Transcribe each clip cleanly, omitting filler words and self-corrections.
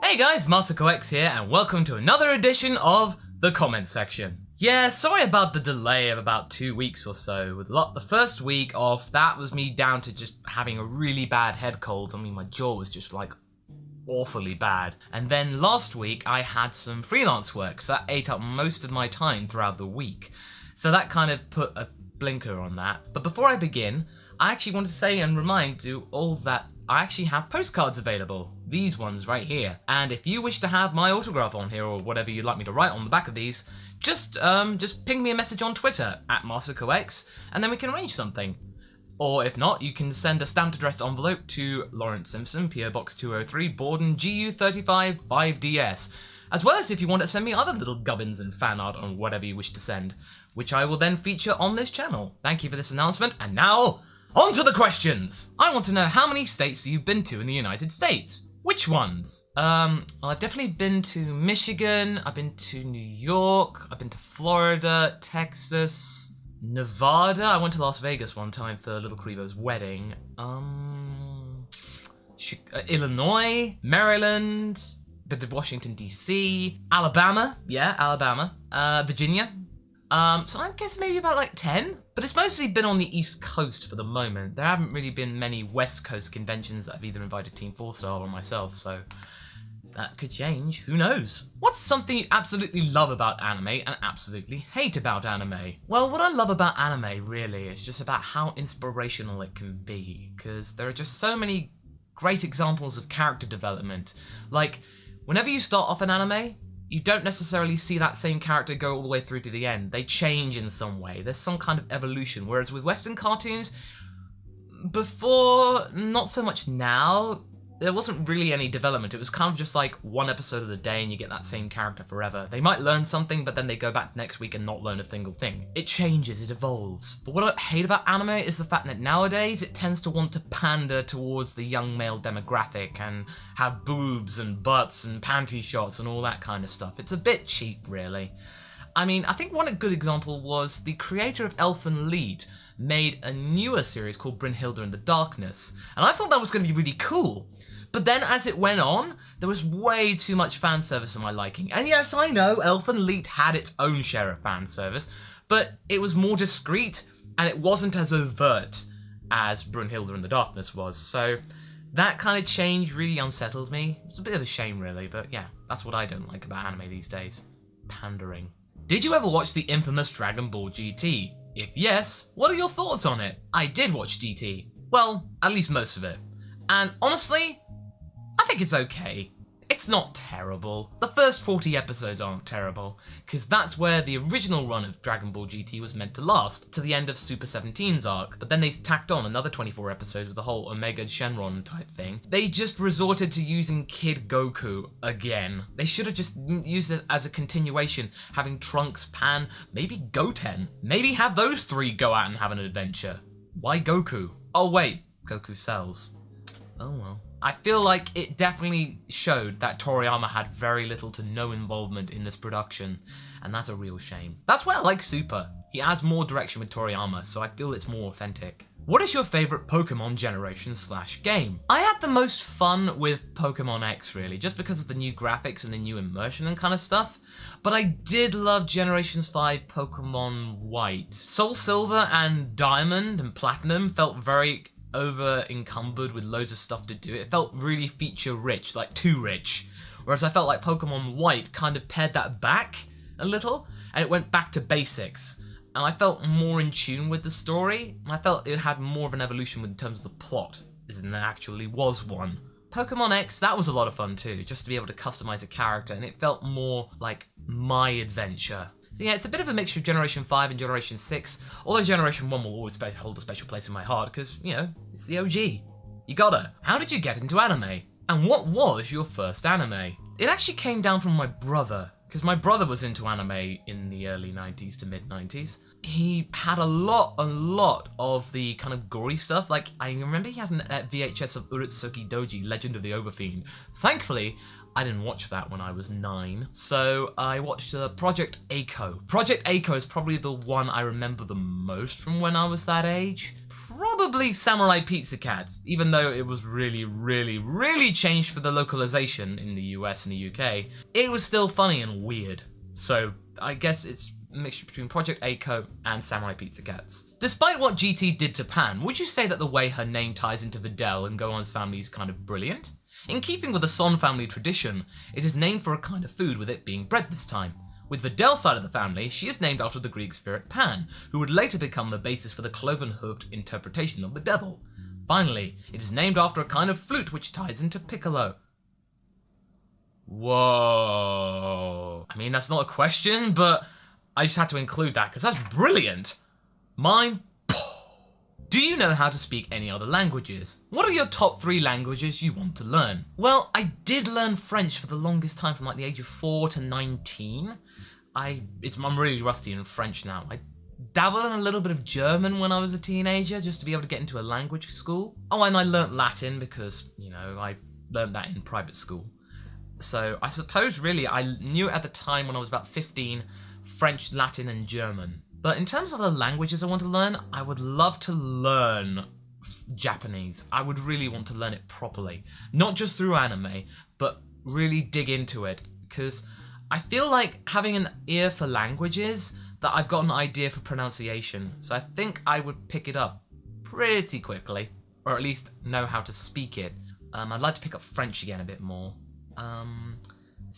Hey guys, MasterCoX here, and welcome to another edition of the comment section. Yeah, sorry about the delay of about 2 weeks or so. With the first week off, that was me down to just having a really bad head cold. I mean, my jaw was just like awfully bad. And then last week, I had some freelance work, so that ate up most of my time throughout the week. So that kind of put a blinker on that. But before I begin, I actually want to say and remind you all that I actually have postcards available. These ones right here. And if you wish to have my autograph on here or whatever you'd like me to write on the back of these, just ping me a message on Twitter at MasterCoX and then we can arrange something. Or if not, you can send a stamped addressed envelope to Lawrence Simpson, PO Box 203, Borden, GU35 5DS. As well as if you want to send me other little gubbins and fan art on whatever you wish to send, which I will then feature on this channel. Thank you for this announcement, and now, on to the questions! I want to know how many states you've been to in the United States. Which ones? Well, I've definitely been to Michigan, I've been to New York, I've been to Florida, Texas, Nevada. I went to Las Vegas one time for Little Creevo's wedding. Illinois, Maryland, been to Washington DC, Alabama, Virginia. So I guess maybe about like 10, but it's mostly been on the East Coast for the moment. There haven't really been many West Coast conventions that have either invited Team 4-Star or myself, so that could change, who knows? What's something you absolutely love about anime and absolutely hate about anime? Well, what I love about anime really is just about how inspirational it can be, because there are just so many great examples of character development. Like, whenever you start off an anime, you don't necessarily see that same character go all the way through to the end. They change in some way. There's some kind of evolution. Whereas with Western cartoons, before, not so much now, there wasn't really any development. It was kind of just like one episode of the day and you get that same character forever. They might learn something, but then they go back next week and not learn a single thing. It changes, it evolves. But what I hate about anime is the fact that nowadays it tends to want to pander towards the young male demographic and have boobs and butts and panty shots and all that kind of stuff. It's a bit cheap, really. I mean, I think one good example was the creator of Elfen Lied made a newer series called Brynhilda in the Darkness, and I thought that was going to be really cool. But then as it went on, there was way too much fan service for my liking. And yes, I know, Elfen Lied had its own share of fan service, but it was more discreet, and it wasn't as overt as Brynhilda in the Darkness was. So that kind of change really unsettled me. It's a bit of a shame, really, but yeah, that's what I don't like about anime these days. Pandering. Did you ever watch the infamous Dragon Ball GT? If yes, what are your thoughts on it? I did watch GT. Well, at least most of it. And honestly, I think it's okay. It's not terrible. The first 40 episodes aren't terrible, because that's where the original run of Dragon Ball GT was meant to last, to the end of Super 17's arc, but then they tacked on another 24 episodes with the whole Omega Shenron type thing. They just resorted to using Kid Goku again. They should have just used it as a continuation, having Trunks, Pan, maybe Goten. Maybe have those three go out and have an adventure. Why Goku? Oh wait, Goku sells. Oh well. I feel like it definitely showed that Toriyama had very little to no involvement in this production, and that's a real shame. That's why I like Super. He adds more direction with Toriyama, so I feel it's more authentic. What is your favourite Pokemon generation / game? I had the most fun with Pokemon X, really, just because of the new graphics and the new immersion and kind of stuff. But I did love Generations 5 Pokemon White. Soul Silver and Diamond and Platinum felt very over encumbered with loads of stuff to do. It felt really feature rich, like too rich. Whereas I felt like Pokemon White kind of pared that back a little, and it went back to basics. And I felt more in tune with the story, and I felt it had more of an evolution in terms of the plot, as in there actually was one. Pokemon X, that was a lot of fun too, just to be able to customize a character, and it felt more like my adventure. So yeah, it's a bit of a mixture of Generation 5 and Generation 6, although Generation 1 will always hold a special place in my heart, because, you know, it's the OG. You gotta. How did you get into anime? And what was your first anime? It actually came down from my brother, because my brother was into anime in the early 90s to mid 90s. He had a lot of the kind of gory stuff. Like, I remember he had a VHS of Urutsuki Doji, Legend of the Overfiend. Thankfully, I didn't watch that when I was 9, so I watched Project A-ko. Project A-ko is probably the one I remember the most from when I was that age. probably Samurai Pizza Cat, even though it was really changed for the localization in the US and the UK. It was still funny and weird. So I guess it's a mixture between Project A-ko and Samurai Pizza Cats. Despite what GT did to Pan, would you say that the way her name ties into Videl and Gohan's family is kind of brilliant? In keeping with the Son family tradition, it is named for a kind of food, with it being bread this time. With Videl's side of the family, she is named after the Greek spirit Pan, who would later become the basis for the cloven-hoofed interpretation of the devil. Finally, it is named after a kind of flute which ties into Piccolo. Whoa. I mean, that's not a question, but I just had to include that because that's brilliant. Mine. Do you know how to speak any other languages? What are your top 3 languages you want to learn? Well, I did learn French for the longest time, from like the age of 4 to 19. I'm really rusty in French now. I dabbled in a little bit of German when I was a teenager, just to be able to get into a language school. Oh, and I learnt Latin because, you know, I learnt that in private school. So I suppose really I knew at the time when I was about 15, French, Latin, and German. But in terms of the languages I want to learn, I would love to learn Japanese. I would really want to learn it properly. Not just through anime, but really dig into it. Because I feel like having an ear for languages, that I've got an idea for pronunciation. So I think I would pick it up pretty quickly. Or at least know how to speak it. I'd like to pick up French again a bit more.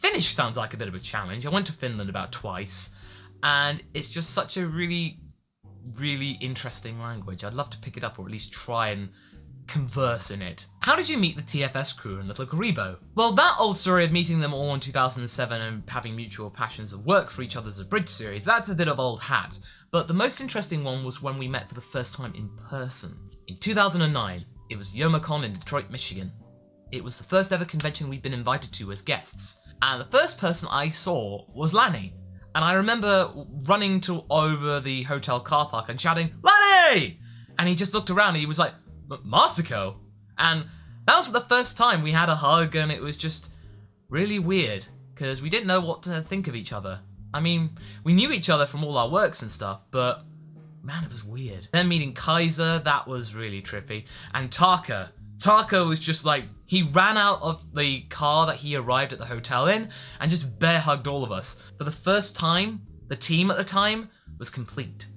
Finnish sounds like a bit of a challenge. I went to Finland about twice. And it's just such a really interesting language. I'd love to pick it up, or at least try and converse in it. How did you meet the TFS crew and Little Karibo? Well, that old story of meeting them all in 2007 and having mutual passions of work for each other's Abridged series, that's a bit of old hat. But the most interesting one was when we met for the first time in person. In 2009, it was YomaCon in Detroit, Michigan. It was the first ever convention we'd been invited to as guests. And the first person I saw was Lanny. And I remember running over the hotel car park and shouting, "Lanny!" And he just looked around and he was like, "Masako?" And that was the first time we had a hug, and it was just really weird because we didn't know what to think of each other. I mean, we knew each other from all our works and stuff, but man, it was weird. Then meeting Kaiser, that was really trippy. And Taka was just like, he ran out of the car that he arrived at the hotel in and just bear hugged all of us. For the first time, the team at the time was complete.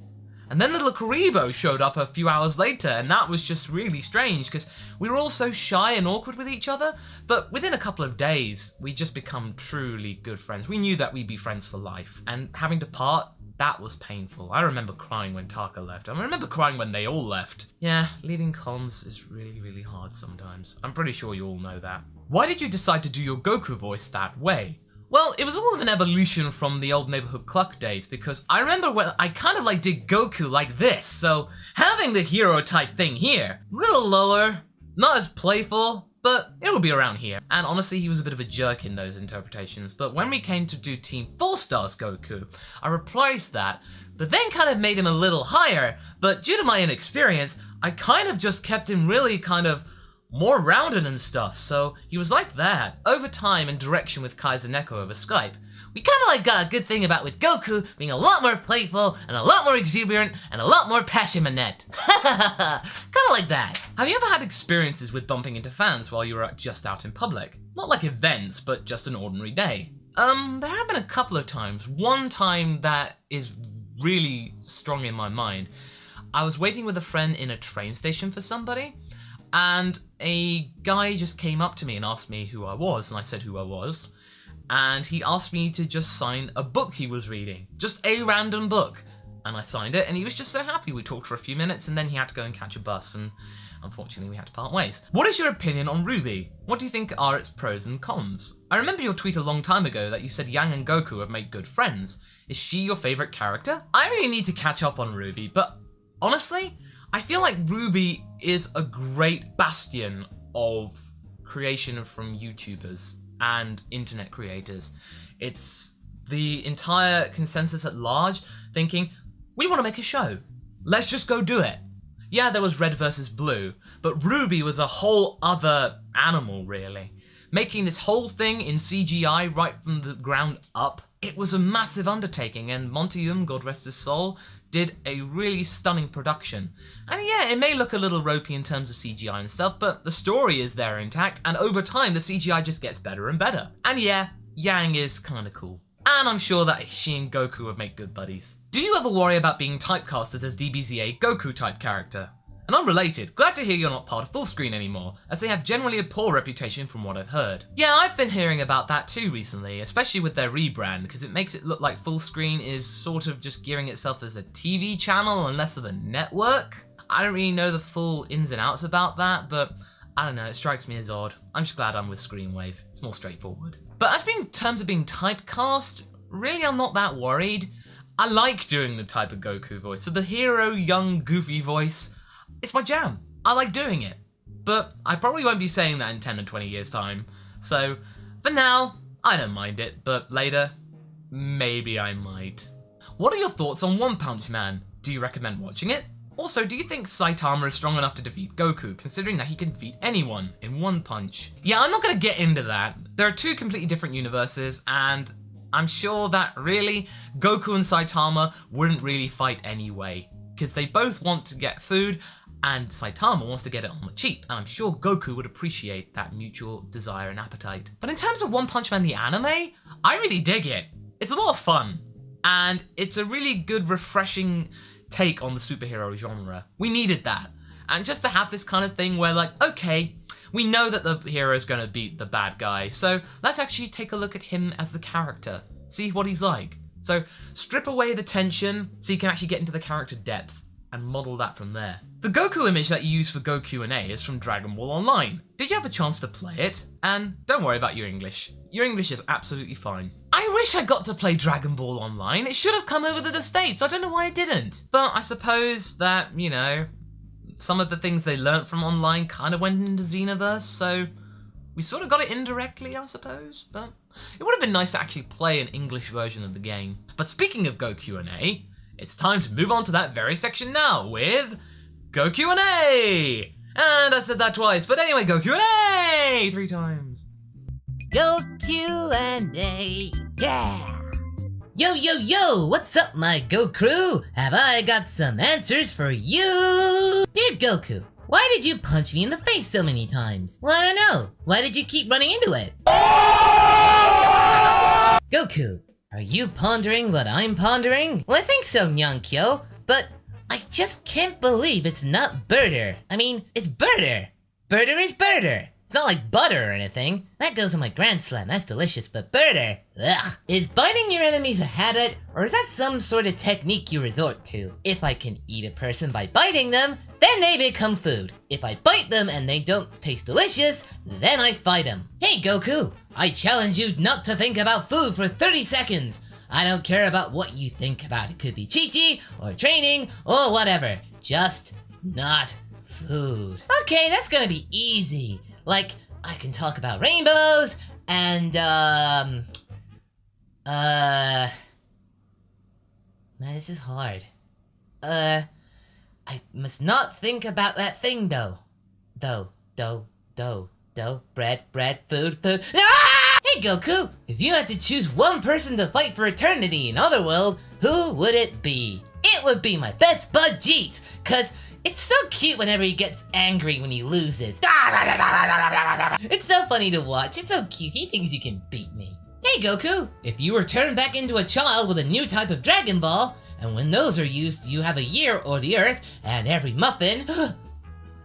And then Little Karibo showed up a few hours later, and that was just really strange because we were all so shy and awkward with each other, but within a couple of days, we just become truly good friends. We knew that we'd be friends for life, and having to part, that was painful. I remember crying when Taka left. I remember crying when they all left. Yeah, leaving cons is really hard sometimes. I'm pretty sure you all know that. Why did you decide to do your Goku voice that way? Well, it was all of an evolution from the old Neighborhood Cluck days, because I remember when I kind of like did Goku like this, so having the hero type thing here, a little lower, not as playful, but it would be around here. And honestly, he was a bit of a jerk in those interpretations, but when we came to do Team 4 Stars Goku, I replaced that, but then kind of made him a little higher, but due to my inexperience, I kind of just kept him really kind of more rounded and stuff, so he was like that. Over time and direction with Kaiser Neko over Skype, we kind of like got a good thing about with Goku being a lot more playful and a lot more exuberant and a lot more passionate. Kind of like that. Have you ever had experiences with bumping into fans while you were just out in public? Not like events, but just an ordinary day. There have been a couple of times. One time that is really strong in my mind. I was waiting with a friend in a train station for somebody, and a guy just came up to me and asked me who I was, and I said who I was. And he asked me to just sign a book he was reading. Just a random book. And I signed it, and he was just so happy. We talked for a few minutes, and then he had to go and catch a bus, and unfortunately we had to part ways. What is your opinion on Ruby? What do you think are its pros and cons? I remember your tweet a long time ago that you said Yang and Goku have made good friends. Is she your favorite character? I really need to catch up on Ruby, but honestly, I feel like Ruby is a great bastion of creation from YouTubers and internet creators. It's the entire consensus at large thinking, we want to make a show. Let's just go do it. Yeah, there was Red versus Blue, but Ruby was a whole other animal, really. Making this whole thing in CGI right from the ground up, it was a massive undertaking, and Monty God rest his soul, did a really stunning production. And yeah, it may look a little ropey in terms of CGI and stuff, but the story is there intact, and over time the CGI just gets better and better. And yeah, Yang is kinda cool. And I'm sure that she and Goku would make good buddies. Do you ever worry about being typecasted as DBZA Goku type character? And unrelated, glad to hear you're not part of Fullscreen anymore, as they have generally a poor reputation from what I've heard. Yeah, I've been hearing about that too recently, especially with their rebrand, because it makes it look like Fullscreen is sort of just gearing itself as a TV channel and less of a network. I don't really know the full ins and outs about that, but I don't know, it strikes me as odd. I'm just glad I'm with Screenwave, it's more straightforward. But as in terms of being typecast, really I'm not that worried. I like doing the type of Goku voice, so the hero, young, goofy voice, it's my jam. I like doing it. But I probably won't be saying that in 10 or 20 years time. So, for now, I don't mind it, but later, maybe I might. What are your thoughts on One Punch Man? Do you recommend watching it? Also, do you think Saitama is strong enough to defeat Goku, considering that he can defeat anyone in one punch? Yeah, I'm not gonna get into that. There are two completely different universes, and I'm sure that really, Goku and Saitama wouldn't really fight anyway, because they both want to get food, and Saitama wants to get it on the cheap, and I'm sure Goku would appreciate that mutual desire and appetite. But in terms of One Punch Man the anime, I really dig it. It's a lot of fun, and it's a really good, refreshing take on the superhero genre. We needed that, and just to have this kind of thing where like, okay, we know that the hero is gonna beat the bad guy, so let's actually take a look at him as the character, see what he's like. So strip away the tension so you can actually get into the character depth and model that from there. The Goku image that you use for Go Q&A is from Dragon Ball Online. Did you have a chance to play it? And don't worry about your English. Your English is absolutely fine. I wish I got to play Dragon Ball Online. It should have come over to the States. I don't know why it didn't. But I suppose that, you know, some of the things they learnt from online kind of went into Xenoverse, so we sort of got it indirectly, I suppose, but it would have been nice to actually play an English version of the game. But speaking of Go Q&A, it's time to move on to that very section now with Go Q&A! And I said that twice, but anyway, Go Q&A! 3 times. Go Q&A, yeah! Yo, yo, yo, what's up, my Go crew? Have I got some answers for you? Dear Goku, why did you punch me in the face so many times? Well, I don't know. Why did you keep running into it? Goku, are you pondering what I'm pondering? Well, I think so, Nyankyo, but I just can't believe it's not Birder. I mean, it's Birder. Birder is Birder. It's not like butter or anything. That goes on my Grand Slam, that's delicious, but Birder, ugh. Is biting your enemies a habit, or is that some sort of technique you resort to? If I can eat a person by biting them, then they become food. If I bite them and they don't taste delicious, then I fight them. Hey Goku, I challenge you not to think about food for 30 seconds. I don't care about what you think about. It could be Chi-Chi, or training, or whatever. Just not food. Okay, that's gonna be easy. Like, I can talk about rainbows, and, man, this is hard. I must not think about that thing, though. Bread, food. Ah! Hey, Goku, if you had to choose one person to fight for eternity in Otherworld, who would it be? It would be my best bud, Jeets, 'cause it's so cute whenever he gets angry when he loses. It's so funny to watch. It's so cute. He thinks he can beat me. Hey Goku, if you were turned back into a child with a new type of Dragon Ball, and when those are used, you have a year or the Earth, and every muffin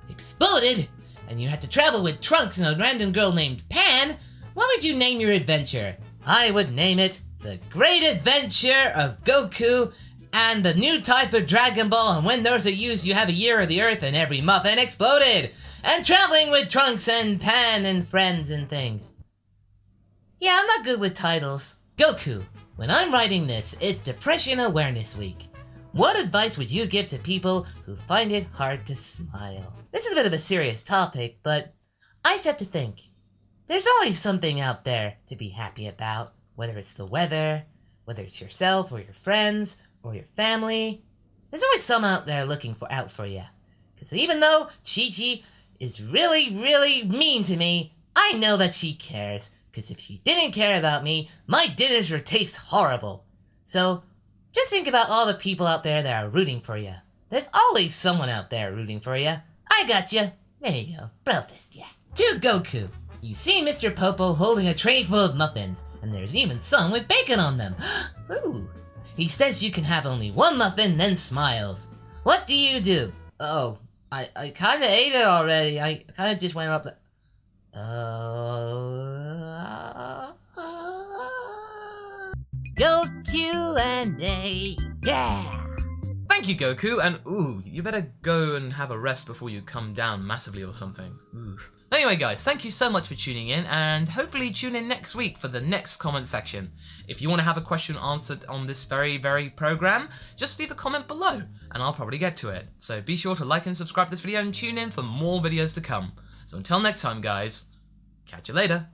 exploded, and you had to travel with Trunks and a random girl named Pan, what would you name your adventure? I would name it The Great Adventure of Goku and the new type of Dragon Ball, and when those are used, you have a year of the Earth and every muffin exploded! And traveling with Trunks and Pan and friends and things. Yeah, I'm not good with titles. Goku, when I'm writing this, it's Depression Awareness Week. What advice would you give to people who find it hard to smile? This is a bit of a serious topic, but I just have to think. There's always something out there to be happy about, whether it's the weather, whether it's yourself or your friends, or your family. There's always some out there looking out for you. Because even though Chi-Chi is really, really mean to me, I know that she cares. Because if she didn't care about me, my dinners would taste horrible. So, Just think about all the people out there that are rooting for you. There's always someone out there rooting for you. I got you. There you go. Bro fist, yeah. To Goku. You see Mr. Popo holding a tray full of muffins, and there's even some with bacon on them. Ooh. He says you can have only one muffin, then smiles. What do you do? Oh, I kinda ate it already. I kinda just went up the... Go Q&A, yeah! Thank you, Goku, and ooh, you better go and have a rest before you come down massively or something. Ooh. Anyway, guys, thank you so much for tuning in, and hopefully tune in next week for the next comment section. If you want to have a question answered on this very program, just leave a comment below, and I'll probably get to it. So be sure to like and subscribe to this video and tune in for more videos to come. So until next time, guys, catch you later.